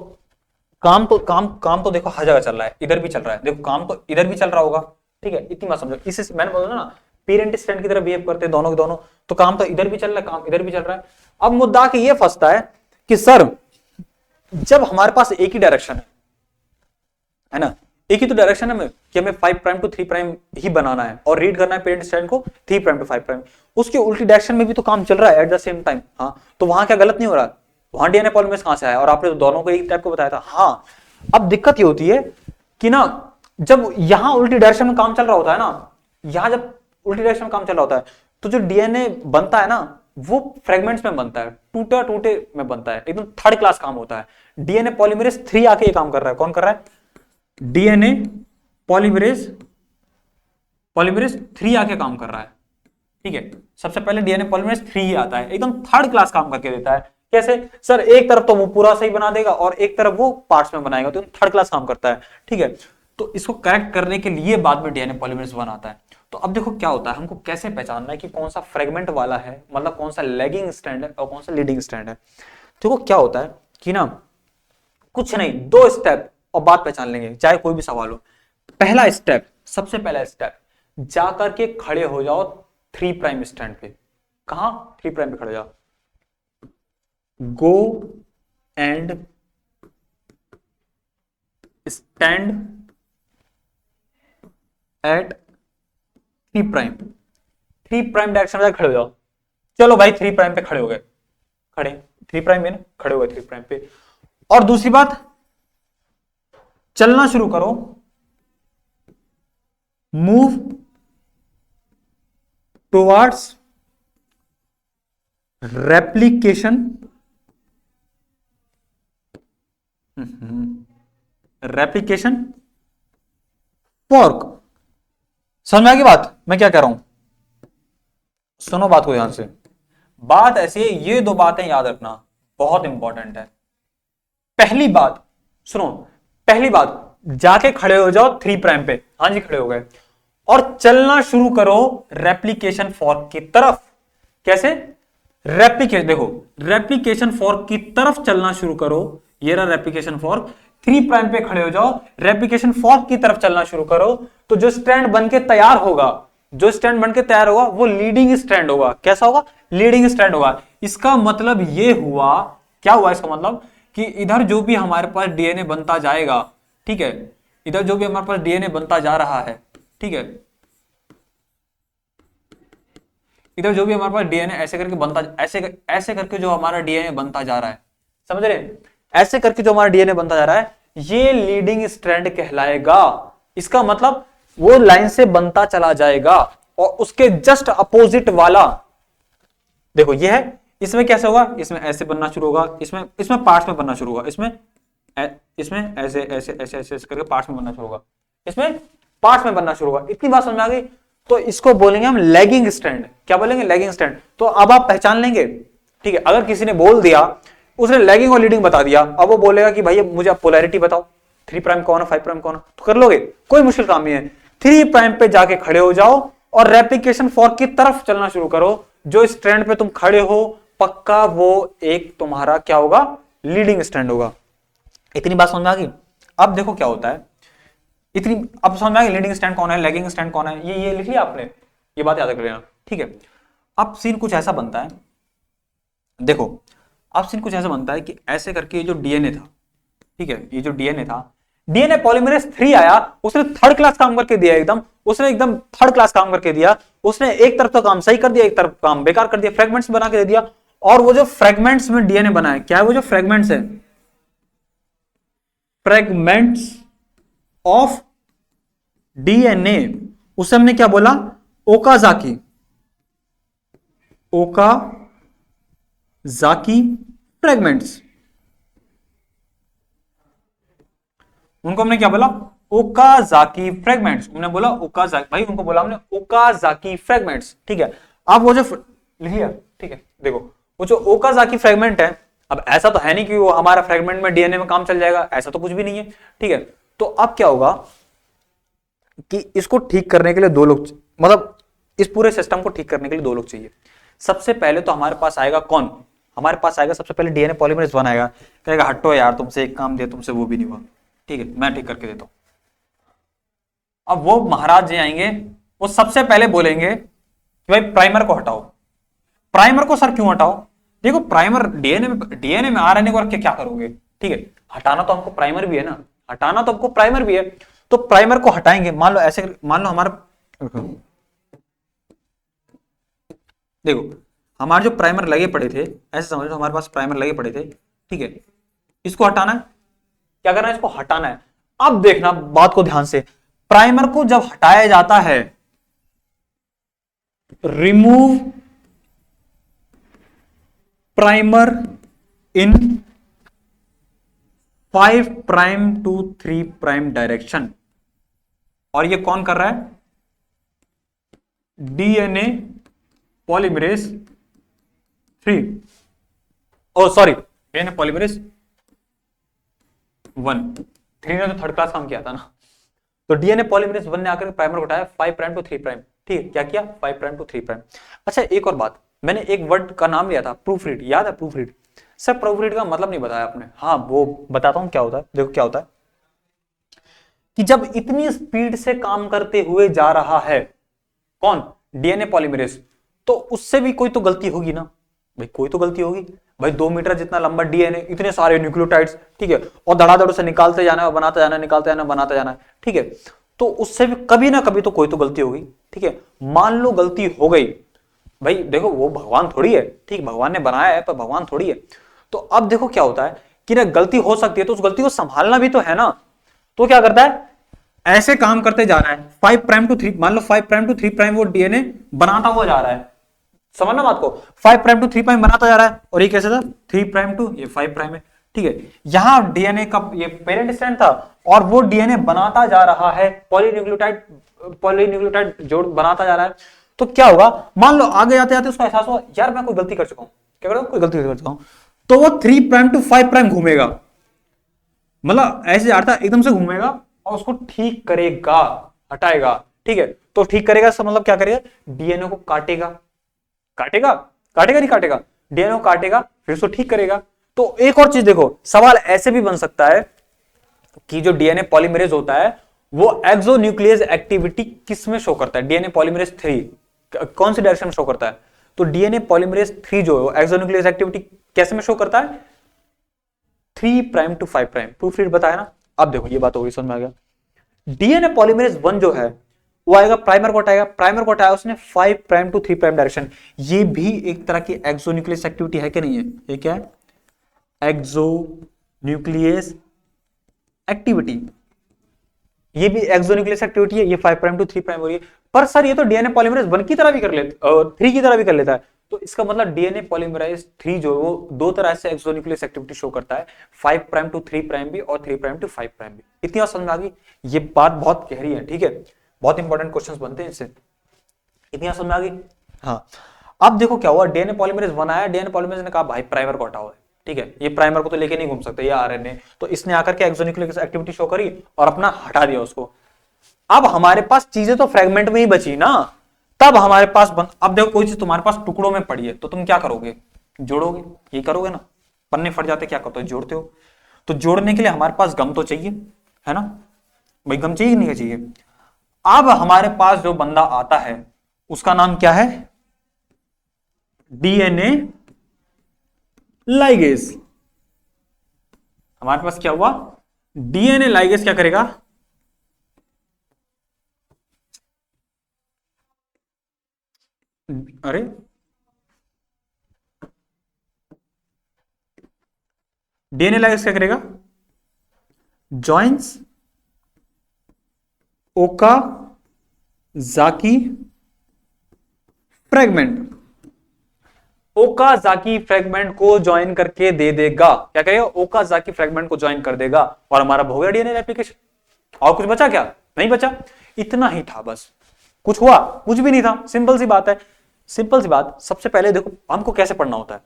काम तो देखो हर जगह चल रहा है, इधर भी चल रहा है, देखो काम तो इधर भी चल रहा होगा, ठीक है, इतनी बात समझो। इसे मैंने बोला ना पेरेंट स्टैंड की तरह बिहेव करते हैं दोनों के दोनों, तो काम तो इधर भी चल रहा है, काम इधर भी चल रहा है। अब मुद्दा कि ये फंसता है कि सर जब हमारे पास एक ही डायरेक्शन है ना, एक ही तो डायरेक्शन है कि हमें 5 प्राइम टू 3 प्राइम ही बनाना है और रीड करना है पेरेंट स्टैंड को 3 प्राइम टू 5 प्राइम, उसके उल्टी डायरेक्शन में भी तो काम चल रहा है एट द सेम टाइम, हाँ, तो वहां क्या गलत नहीं हो रहा, वहां डीएनए पॉलीमरेज कहां से आया, और आपने तो दोनों को एक टाइप को बताया था, हाँ। अब दिक्कत ये होती है कि ना जब यहां उल्टी डायरेक्शन में काम चल रहा होता है ना, यहां जब उल्टी डायरेक्शन में काम चल रहा होता है तो जो डीएनए बनता है ना वो फ्रेगमेंट्स में बनता है, टूटे टूटे में बनता है, एकदम थर्ड क्लास काम होता है। डीएनए पॉलीमरेज 3 आके ये काम कर रहा है, कौन कर रहा है, डीएनए पॉलीमरेज 3 आके काम कर रहा है, ठीक है। सबसे पहले डीएनए पॉलीमरेज 3 ही आता है, एकदम थर्ड क्लास काम करके देता है। कैसे सर, एक तरफ तो वो पूरा सही बना देगा और एक तरफ वो पार्ट्स में बनाएगा, तो थर्ड क्लास काम करता है, ठीक है। तो इसको करेक्ट करने के लिए बाद में डीएनए पॉलीमरेज 1 आता है। तो अब देखो क्या होता है, हमको कैसे पहचानना है कि कौन सा फ्रेगमेंट वाला है, मतलब कौन सा लैगिंग स्टैंड है और कौन सा लीडिंग स्टैंड है। देखो क्या होता है कि ना कुछ नहीं, 2 स्टेप और बात पहचान लेंगे, चाहे कोई भी सवाल हो। पहला स्टेप, सबसे पहला स्टेप, जाकर के खड़े हो जाओ 3 प्राइम स्टैंड पे। कहां, 3 प्राइम पे खड़े जाओ, go and stand at 3 prime, 3 prime direction में खड़े हो जाओ। चलो भाई 3 प्राइम पे खड़े हो गए, खड़े 3 प्राइम में ना खड़े हो गए 3 प्राइम पे। और दूसरी बात, चलना शुरू करो, मूव टुवर्ड्स रेप्लिकेशन फॉर्क। समझ में आ गई बात, मैं क्या कह रहा हूं, सुनो बात को ध्यान से। बात ऐसी है, ये 2 बातें याद रखना बहुत इंपॉर्टेंट है। पहली बात सुनो, पहली बात, जाके खड़े हो जाओ 3 प्राइम पे, हाँ जी खड़े हो गए, और चलना शुरू करो रेप्लिकेशन फॉर्क की तरफ। कैसे, रेप्लिकेशन, देखो रेप्लिकेशन फॉर्क की तरफ चलना शुरू करो, ये रहा रेप्लिकेशन फॉर्क, 3 प्राइम पे खड़े हो जाओ, रेप्लिकेशन फॉर्क की तरफ चलना शुरू करो, तो जो स्ट्रैंड बनके तैयार होगा, जो स्ट्रैंड बनके तैयार होगा वो लीडिंग स्ट्रैंड होगा। कैसा होगा, लीडिंग स्ट्रैंड होगा। इसका मतलब ये हुआ, क्या हुआ इसका मतलब कि इधर जो भी हमारे पास डीएनए बनता जाएगा, ठीक है, इधर जो भी हमारे पास डीएनए बनता जा रहा है, ठीक है, इधर जो भी हमारे पास डीएनए ऐसे करके बनता, ऐसे करके जो हमारा डीएनए बनता जा रहा है, समझ रहे, ऐसे करके जो हमारा डीएनए बनता जा रहा है, ये लीडिंग स्ट्रैंड कहलाएगा। इसका मतलब वो लाइन से बनता चला जाएगा, और उसके जस्ट अपोजिट वाला देखो ये है, इसमें कैसे होगा, इसमें ऐसे बनना शुरू होगा, इसमें पार्ट्स में बनना शुरू होगा, इसमें ऐसे ऐसे ऐसे ऐसे करके पार्ट्स में बनना शुरू होगा, इसमें पार्ट्स में बनना शुरू होगा। इतनी बात समझ में आ गई। तो इसको बोलेंगे हम लैगिंग स्ट्रैंड। क्या बोलेंगे, लैगिंग स्ट्रैंड। तो अब आप पहचान लेंगे, ठीक है। अगर किसी ने बोल दिया, उसने लैगिंग और लीडिंग बता दिया, अब वो बोलेगा कि भाई मुझे आप पोलैरिटी बताओ, 3 प्राइम कौन है 5 प्राइम कौन है, तो कर लोगे, कोई मुश्किल काम नहीं है। 3 प्राइम पे जाके खड़े हो जाओ और रेप्लिकेशन फॉर्क की तरफ चलना शुरू करो। जो स्ट्रैंड पे तुम खड़े हो पक्का वो एक तुम्हारा क्या होगा, लीडिंग स्ट्रैंड होगा। इतनी बात समझ में आ गई। अब देखो क्या होता है, इतनी अब समझ में आ गई लीडिंग स्ट्रैंड कौन है, लैगिंग स्ट्रैंड कौन है, ये लिख लिया आपने, ये बात याद रख लेना, ठीक है। अब सीन कुछ ऐसा बनता है, देखो अब सीन कुछ ऐसा बनता है कि ऐसे करके जो डीएनए था, ठीक है, ये जो डीएनए था, डीएनए पॉलीमरेज 3 आया, उसने थर्ड क्लास काम करके दिया, उसने एकदम थर्ड क्लास काम करके दिया। उसने एक तरफ तो काम सही कर दिया, एक तरफ काम बेकार कर दिया, फ्रेगमेंट्स बना के दे दिया। और वो जो फ्रेगमेंट्स में डीएनए बना है, क्या है वो जो फ्रेगमेंट्स है, फ्रेगमेंट्स ऑफ डीएनए, उसे हमने क्या बोला, ओकाजाकी, ओकाजाकी फ्रेगमेंट्स, उनको हमने क्या बोला, ओकाजाकी फ्रेगमेंट्स। उन्होंने बोला ओकाजाकी, भाई उनको बोला हमने ओकाजाकी फ्रेगमेंट्स, ठीक है। अब वो जो लिख लिया, ठीक है, देखो वो जो ओकाजाकी फ्रेगमेंट है, अब ऐसा तो है नहीं कि वो हमारा फ्रेगमेंट में डीएनए में काम चल जाएगा, ऐसा तो कुछ भी नहीं है, ठीक है। तो अब क्या होगा कि इसको ठीक करने के लिए दो लोग, मतलब इस पूरे सिस्टम को ठीक करने के लिए दो लोग चाहिए। सबसे पहले तो हमारे पास आएगा कौन, हमारे पास आएगा सबसे पहले डीएनए पॉलीमरेज 1 आएगा, कहेगा हटो यार तुमसे एक काम दिया, तुमसे वो भी नहीं हुआ, ठीक है मैं ठीक करके देता हूं। अब वो महाराज जी आएंगे, वो सबसे पहले बोलेंगे कि भाई प्राइमर को हटाओ। प्राइमर को सर क्यों हटाओ, देखो प्राइमर डीएनए में आरएनए को रख के क्या करोगे, ठीक है, हटाना तो हमको प्राइमर भी है ना, हटाना तो हमको प्राइमर भी है, तो प्राइमर को हटाएंगे। मान लो ऐसे, मान लो हमारा, देखो हमारे जो प्राइमर लगे पड़े थे, ऐसे समझ लो हमारे पास प्राइमर लगे पड़े थे, ठीक है, इसको हटाना है, क्या करना है, इसको हटाना है। अब देखना बात को ध्यान से, प्राइमर को जब हटाया जाता है, remove primer in 5 prime to 3 prime direction, और ये कौन कर रहा है, DNA polymerase 3, oh sorry DNA polymerase 1, 3 ने तो थर्ड क्लास काम किया था ना। तो डीएनए पॉलीमरेज 1 ने आकर प्राइमर को हटाया 5 प्राइम टू 3 प्राइम, ठीक है, क्या किया 5 प्राइम टू 3 प्राइम। अच्छा एक और बात, मैंने एक वर्ड का नाम लिया था प्रूफ रीड, याद है proof read, sir proof read का मतलब नहीं बताया आपने, हाँ वो बताता हूं क्या होता है। देखो क्या होता है कि जब इतनी स्पीड से काम करते हुए जा रहा है कौन, डीएनए पॉलीमरेज, तो उससे भी कोई तो गलती होगी ना, भाई कोई तो गलती होगी, भाई 2 मीटर जितना लंबा डीएनए, इतने सारे न्यूक्लियोटाइड्स, ठीक है, और धड़ाधड़ से निकालते जाना है, बनाते जाना है, निकालते जाना है, बनाते जाना है, ठीक है, तो उससे भी कभी ना कभी तो कोई तो गलती होगी, ठीक है। मान लो गलती हो गई, भाई देखो वो भगवान थोड़ी है, ठीक, भगवान ने बनाया है पर भगवान थोड़ी है। तो अब देखो क्या होता है कि ना गलती हो सकती है, तो उस गलती को संभालना भी तो है ना, तो क्या करता है, ऐसे काम करते जा रहा है 5 प्राइम टू 3, मान लो 5 प्राइम टू 3 प्राइम वो डीएनए बनाता हुआ जा रहा है, समझना बात को, 5 प्राइम टू 3 प्राइम बनाता जा रहा है, और ये कैसे था 3 प्राइम टू ये 5 प्राइम है, ठीक है। यहां डीएनए का ये पेरेंट स्ट्रैंड था, और वो डीएनए बनाता जा रहा है, पॉलीन्यूक्लियोटाइड जोड़ बनाता जा रहा है। तो क्या होगा, मान लो आगे जाते जाते उसका एहसास हुआ यार मैं कोई गलती कर चुका हूं, क्या कर कोई गलती कर चुका हूं, तो वो 3 प्राइम टू 5 प्राइम घूमेगा, मतलब ऐसे जाता एकदम से घूमेगा और उसको ठीक करेगा, हटाएगा, ठीक है। तो ठीक करेगा इसका मतलब क्या करेगा, डीएनए को काटेगा, काटेगा काटेगा नहीं काटेगा, डीएनए को काटेगा फिर उसको ठीक करेगा। तो एक और चीज देखो, सवाल ऐसे भी बन सकता है कि जो डीएनए पॉलीमरेज होता है वो एक्सोन्यूक्लियस एक्टिविटी किस में शो करता है, डीएनए पॉलीमरेज 3 कौन सी डायरेक्शन में शो करता है, तो डीएनए पॉलीमरेज 3 जो है एक्सोन्यूक्लियस एक्टिविटी कैसे में शो करता है, 3 prime to 5 prime, proofread बताया ना। अब देखो ये बात होगी, समझ में आ गया, डीएनए पॉलीमरेज 1 जो है वो आएगा प्राइमर को हटाएगा, प्राइमर को हटाया उसने 5 प्राइम टू 3 प्राइम डायरेक्शन, ये भी एक तरह की एक्सोन्यूक्लियस एक्टिविटी है कि नहीं है, ये क्या है, एक्सोन्यूक्लियस एक्टिविटी, ये भी एक्सोन्यूक्लियस एक्टिविटी है, ये 5 प्राइम टू 3 प्राइम हो रही है। पर सर ये तो डीएनए पॉलीमरेज 1 की तरह भी कर लेता है, 3 की तरह भी कर लेता है, तो इसका मतलब डीएनए पॉलीमरेज 3 जो है वो दो तरह से एक्सोन्यूक्लियस एक्टिविटी शो करता है, 5 प्राइम टू 3 प्राइम भी और 3 प्राइम टू 5 प्राइम भी। इतनी बात समझ में आ गई, ये बात बहुत गहरी है, ठीक है, बहुत इंपॉर्टेंट क्वेश्चंस बनते हैं इससे, इतनी बात समझ में आ गई। हाँ अब देखो क्या हुआ, डीएनए पॉलीमरेज 1 आया, डीएनए पॉलीमरेज ने कहा भाई प्राइमर को हटाओ, ठीक है, ये प्राइमर को तो लेके नहीं घूम सकते ये आरएनए, तो इसने आकर के एक्सोन्यूक्लियस एक्टिविटी शो करी और अपना हटा दिया उसको। अब हमारे पास चीजें तो फ्रेगमेंट में ही बची ना, तब हमारे पास अब देखो कोई चीज तुम्हारे पास टुकड़ों में पड़ी है तो तुम क्या करोगे, जोड़ोगे, ये करोगे ना। पन्ने फट जाते क्या करते हो, जोड़ते हो। तो जोड़ने के लिए हमारे पास गम तो चाहिए, है ना भाई, गम चाहिए कि नहीं चाहिए। अब हमारे पास जो बंदा आता है उसका नाम क्या है, डीएनए लाइगेज। हमारे पास क्या हुआ, डीएनए लाइगेज क्या करेगा, अरे डीएनए लाइगेज क्या करेगा, joins Okazaki fragment, Okazaki fragment को ज्वाइन करके दे देगा। क्या करेगा, ओकाजाकी फ्रेगमेंट को ज्वाइन कर देगा और हमारा हो गया डीएनए रेप्लिकेशन। और कुछ बचा क्या, नहीं बचा, इतना ही था बस। कुछ हुआ, कुछ भी नहीं था। सिंपल सी बात है, सिंपल सी बात। सबसे पहले देखो हमको कैसे पढ़ना होता है,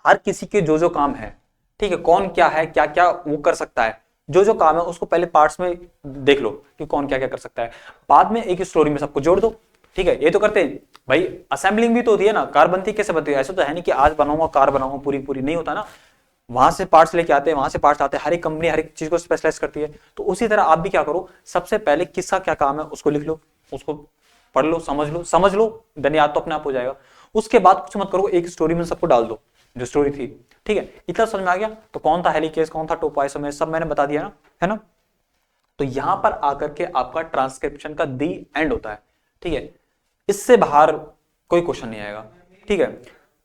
हर किसी के जो जो काम है, ठीक है, कौन क्या है, क्या क्या वो कर सकता है, जो जो काम है उसको पहले पार्ट्स में देख लो कि कौन क्या क्या कर सकता है, बाद में एक स्टोरी में सबको जोड़ दो। ठीक है, ये तो करते हैं भाई। असेंबलिंग भी तो होती है ना, कार बनती कैसे बनती है, ऐसा तो है नहीं कि आज बनाऊंगा कार बनाऊंगा पूरी पूरी, नहीं होता ना। वहां से पार्ट्स लेके आते हैं, वहां से पार्ट्स आते हैं, हर एक कंपनी हर एक चीज को स्पेशलाइज करती है। तो उसी तरह आप भी क्या करो, सबसे पहले किसका क्या काम है उसको लिख लो, उसको पढ़ लो, समझ लो, देन याद तो अपने आप हो जाएगा। उसके बाद कुछ मत करो, एक स्टोरी में सबको डाल दो जो स्टोरी थी। ठीक है, इतना समझ में आ गया। तो कौन था हेलिकेज, कौन था टोपोइसोमेर, सब मैंने बता दिया ना, है ना। तो यहां पर आकर के आपका ट्रांसक्रिप्शन का दी एंड होता है। ठीक है, इससे बाहर कोई क्वेश्चन नहीं आएगा। ठीक है,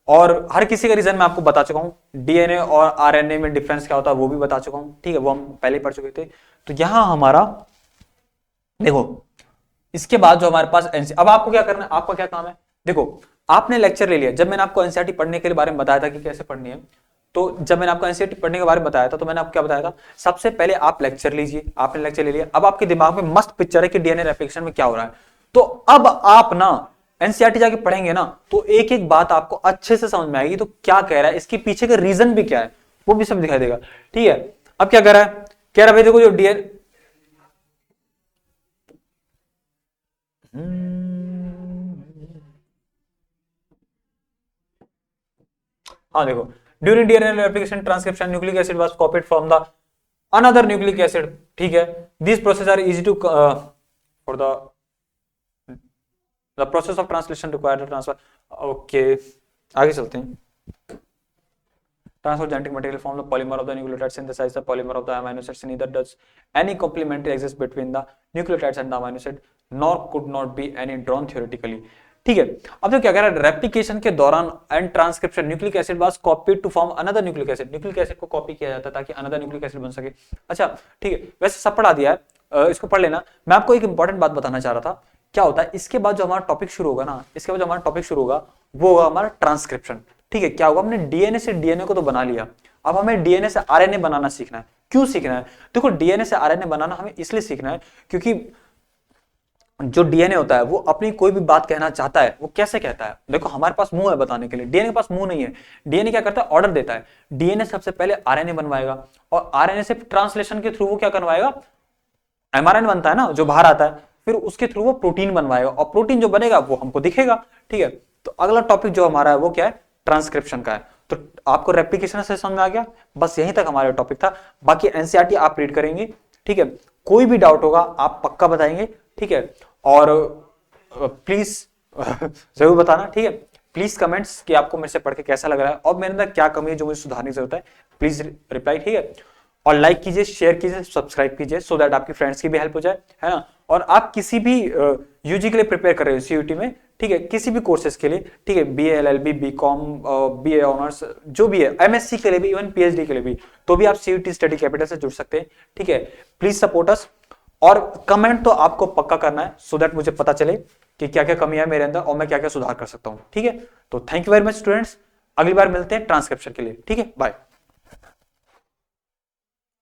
और हर किसी का रीजन मैं आपको बता चुका हूं, डीएनए और आरएनए में डिफरेंस क्या होता है वो भी बता चुका हूं। ठीक है, वो हम पहले पढ़ चुके थे। तो यहां हमारा देखो, इसके बाद जो हमारे पास एनसी, अब आपको क्या करना है, आपका क्या काम है, देखो आपने लेक्चर ले लिया। जब मैंने आपको एनसीईआरटी पढ़ने के बारे में बताया था कि कैसे पढ़नी है, तो जब मैंने आपको एनसीईआरटी पढ़ने के बारे में बताया था तो मैंने आपको क्या बताया था, सबसे पहले आप लेक्चर लीजिए। आपने लेक्चर ले लिया, अब आपके दिमाग में मस्त पिक्चर है कि डीएनए रेप्लिकेशन में क्या हो रहा है। तो अब आप ना एनसीईआरटी जाके पढ़ेंगे ना तो एक एक बात आपको अच्छे से समझ में आएगी। तो क्या कह रहा है, इसके पीछे का रीजन भी क्या है वो भी सब दिखाई देगा। ठीक है, अब क्या कह रहा है, कह रहा है भाई देखो जो डीएनए, हाँ देखो, during DNA replication transcription nucleic acid was copied from the another nucleic acid. ठीक है, this process are easy to for the process of translation required transfer. Okay, आगे चलते हैं। Transfer genetic material from the polymer of the nucleotide, synthesize the polymer of the amino acids. Neither does any complementary exist between the nucleotides and the amino acid, nor could not be any drawn theoretically. ठीक है, अब तो क्या कह रहा है, replication के दौरान and transcription nucleic acid was copied to form another nucleic acid. Nucleic acid को कॉपी किया जाता है ताकि अनदर न्यूक्लिक एसिड बन सके। अच्छा ठीक है, वैसे सब पढ़ा दिया है, इसको पढ़ लेना। मैं आपको एक इंपॉर्टेंट बात बताना चाह रहा था, क्या होता है इसके बाद जो हमारा टॉपिक शुरू होगा ना, इसके बाद जो हमारा टॉपिक शुरू होगा वो होगा हमारा ट्रांसक्रिप्शन। ठीक है, क्या होगा, हमने डीएनए से डीएनए को तो बना लिया, अब हमें डीएनए से आरएनए बनाना सीखना है। क्यों सीखना है, देखो डीएनए से आरएनए बनाना हमें इसलिए सीखना है क्योंकि जो डीएनए होता है वो अपनी कोई भी बात कहना चाहता है, वो कैसे कहता है, देखो हमारे पास मुंह है बताने के लिए, डीएनए के पास मुंह नहीं है। डीएनए क्या करता है, ऑर्डर देता है। डीएनए सबसे पहले आरएनए बनवाएगा और आरएनए से ट्रांसलेशन के थ्रू वो क्या करवाएगा, एमआरएनए बनता है ना जो बाहर आता है, फिर उसके थ्रू वो प्रोटीन बनवाएगा और प्रोटीन जो बनेगा वो हमको दिखेगा। ठीक है, तो अगला टॉपिक जो हमारा है वो क्या है, ट्रांसक्रिप्शन का है। तो आपको रेप्लिकेशन से समझ में आ गया, बस यहीं तक हमारा टॉपिक था। बाकी एनसीईआरटी आप रीड करेंगे। ठीक है, कोई भी डाउट होगा आप पक्का बताएंगे। ठीक है, और प्लीज जरूर बताना। ठीक है, प्लीज कमेंट्स कि आपको मेरे से पढ़ के कैसा लग रहा है और मेरे अंदर क्या कमी है जो मुझे सुधारने की जरूरत है, प्लीज रिप्लाई। ठीक है, और लाइक कीजिए, शेयर कीजिए, सब्सक्राइब कीजिए, सो दैट आपकी फ्रेंड्स की भी हेल्प हो जाए, है ना। और आप किसी भी यूजी के लिए प्रिपेयर कर रहे हो सीयूटी में, ठीक है, किसी भी कोर्सेज के लिए, ठीक है, BA LLB B Com BA honours जो भी है, एमएससी के लिए भी, इवन पीएचडी के लिए भी, तो भी आप सीयूटी स्टडी कैपिटल से जुड़ सकते हैं। ठीक है, प्लीज सपोर्ट अस और कमेंट तो आपको पक्का करना है सो दैट मुझे पता चले कि क्या क्या कमी है मेरे अंदर और मैं क्या क्या सुधार कर सकता हूं। ठीक है, तो thank you very much students, अगली बार मिलते हैं ट्रांसक्रिप्शन के लिए। ठीक है, बाय।